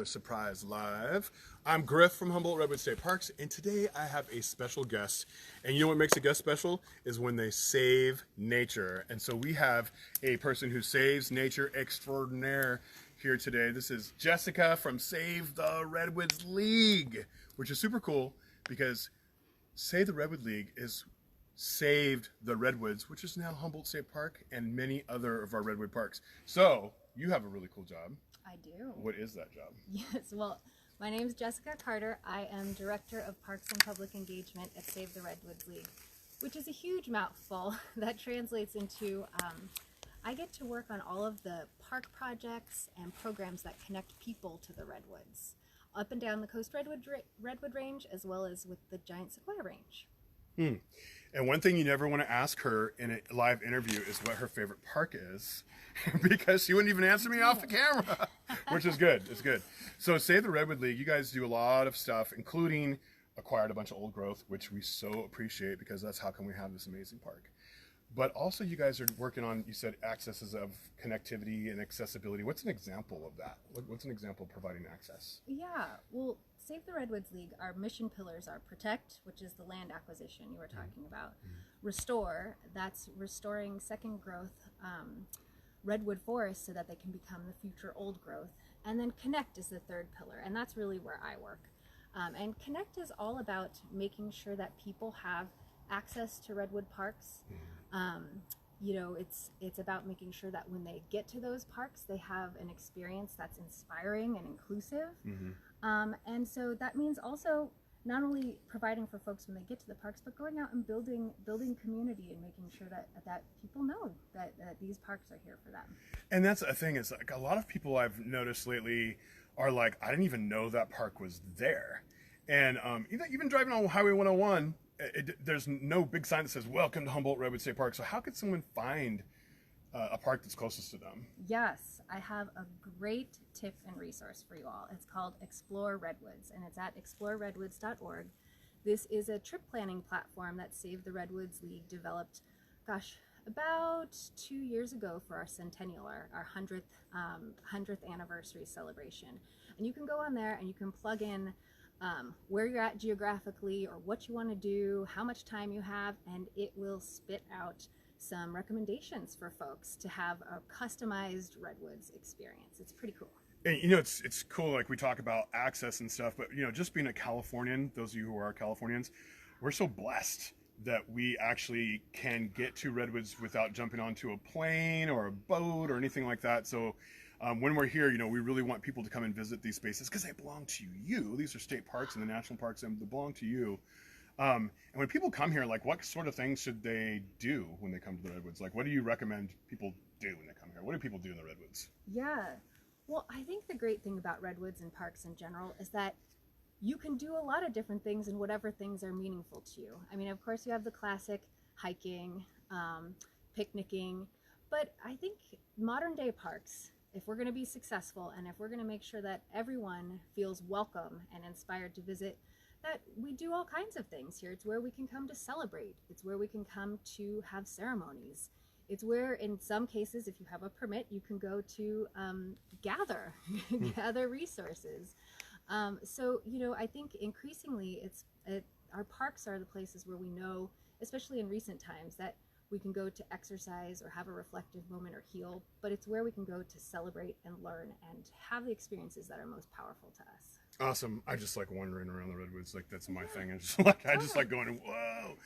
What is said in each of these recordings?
another surprise live. I'm Griff from Humboldt Redwood State Parks, and today I have a special guest. And you know what makes a guest special is when they save nature. And so we have a person who saves nature extraordinaire here today. This is Jessica from Save the Redwoods League, which is super cool because Save the Redwood League is saved the Redwoods, which is now Humboldt State Park and many other of our Redwood parks. So you have a really cool job. I do. What is that job? Yes, well, my name is Jessica Carter. I am Director of Parks and Public Engagement at Save the Redwoods League, which is a huge mouthful that translates into I get to work on all of the park projects and programs that connect people to the Redwoods, up and down the Coast Redwood Range, as well as with the Giant Sequoia Range. And one thing you never want to ask her in a live interview is what her favorite park is, because she wouldn't even answer me off the camera, which is good. It's good. So Save the Redwood League, you guys do a lot of stuff, including acquired a bunch of old growth, which we so appreciate because that's how come we have this amazing park. But also you guys are working on, you said, accesses of connectivity and accessibility. What's an example of that? What's an example of providing access? Yeah, well, Save the Redwoods League, our mission pillars are protect, which is the land acquisition you were talking about. Restore, that's restoring second growth redwood forests so that they can become the future old growth. And then connect is the third pillar, and that's really where I work. And connect is all about making sure that people have access to redwood parks. You know, it's about making sure that when they get to those parks, they have an experience that's inspiring and inclusive. And so that means also not only providing for folks when they get to the parks, but going out and building community and making sure that people know that these parks are here for them. And that's the thing, is like a lot of people I've noticed lately are like, I didn't even know that park was there. And even driving on Highway 101, there's no big sign that says welcome to Humboldt Redwood State Park. So how could someone find a park that's closest to them? Yes, I have a great tip and resource for you all. It's called Explore Redwoods, and it's at exploreredwoods.org. This is a trip planning platform that Save the Redwoods League developed, about 2 years ago for our centennial, our 100th anniversary celebration. And you can go on there and you can plug in where you're at geographically or what you want to do, how much time you have, and it will spit out some recommendations for folks to have a customized Redwoods experience. It's pretty cool. And you know, it's cool, like we talk about access and stuff, but you know, just being a Californian, those of you who are Californians, we're so blessed that we actually can get to Redwoods without jumping onto a plane or a boat or anything like that. So when we're here, you know, we really want people to come and visit these spaces because they belong to you. These are state parks and the national parks, and they belong to you. And when people come here, like, what sort of things should they do when they come to the Redwoods? Like, what do you recommend people do when they come here? What do people do in the Redwoods? Yeah, well, I think the great thing about Redwoods and parks in general is that you can do a lot of different things and whatever things are meaningful to you. I mean, of course, you have the classic hiking, picnicking, but I think modern day parks, if we're going to be successful and if we're going to make sure that everyone feels welcome and inspired to visit, that we do all kinds of things here. It's where we can come to celebrate. It's where we can come to have ceremonies. It's where, in some cases, if you have a permit, you can go to gather resources. So, you know, I think increasingly our parks are the places where we know, especially in recent times, that we can go to exercise or have a reflective moment or heal, but it's where we can go to celebrate and learn and have the experiences that are most powerful to us. Awesome. I just like wandering around the Redwoods. Like, that's my thing. I just like going, whoa.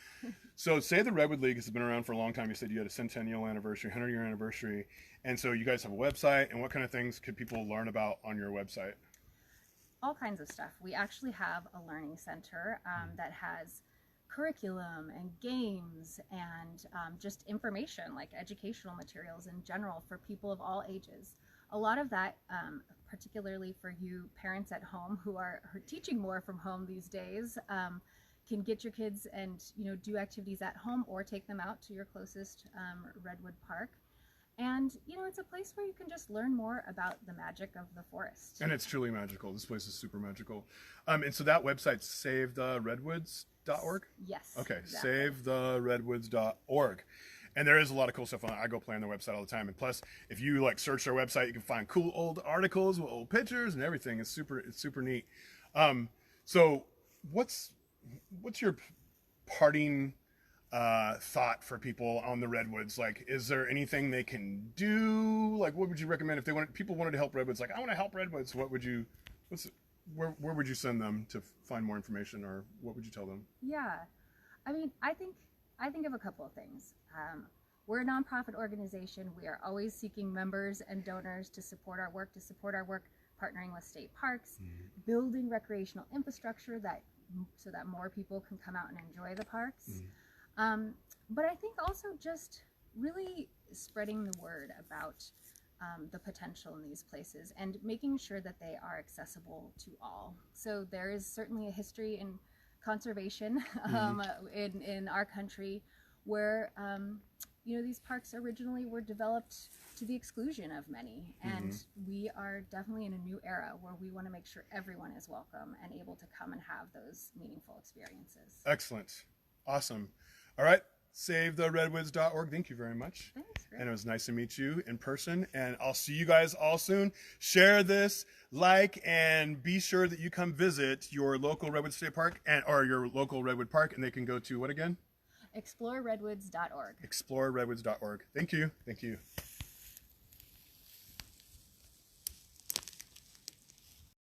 So Say the Redwood League has been around for a long time. You said you had a centennial anniversary, 100-year anniversary. And so you guys have a website, and what kind of things could people learn about on your website? All kinds of stuff. We actually have a learning center that has curriculum and games and just information, like educational materials in general for people of all ages. A lot of that, particularly for you parents at home who are teaching more from home these days, can get your kids and, you know, do activities at home or take them out to your closest redwood park. And, you know, it's a place where you can just learn more about the magic of the forest. And it's truly magical. This place is super magical. And so that website's savetheredwoods.org? Yes. Okay, exactly. savetheredwoods.org. And there is a lot of cool stuff on it. I go play on their website all the time. And plus, if you like search their website, you can find cool old articles with old pictures and everything. It's super neat. So what's your parting thought for people on the Redwoods? Like, is there anything they can do? Like, what would you recommend if people wanted to help Redwoods? Like, I want to help Redwoods. Where would you send them to find more information, or what would you tell them? Yeah, I mean, I think of a couple of things. We're a nonprofit organization. We are always seeking members and donors to support our work, partnering with state parks, building recreational infrastructure so that more people can come out and enjoy the parks. But I think also just really spreading the word about the potential in these places and making sure that they are accessible to all. So there is certainly a history in conservation in our country where these parks originally were developed to the exclusion of many, and we are definitely in a new era where we want to make sure everyone is welcome and able to come and have those meaningful experiences. Excellent. Awesome. All right. SaveTheRedwoods.org. Thank you very much. Thanks, Griff. And it was nice to meet you in person. And I'll see you guys all soon. Share this, and be sure that you come visit your local Redwood State Park or your local Redwood Park. And they can go to what again? ExploreRedwoods.org. ExploreRedwoods.org. Thank you. Thank you.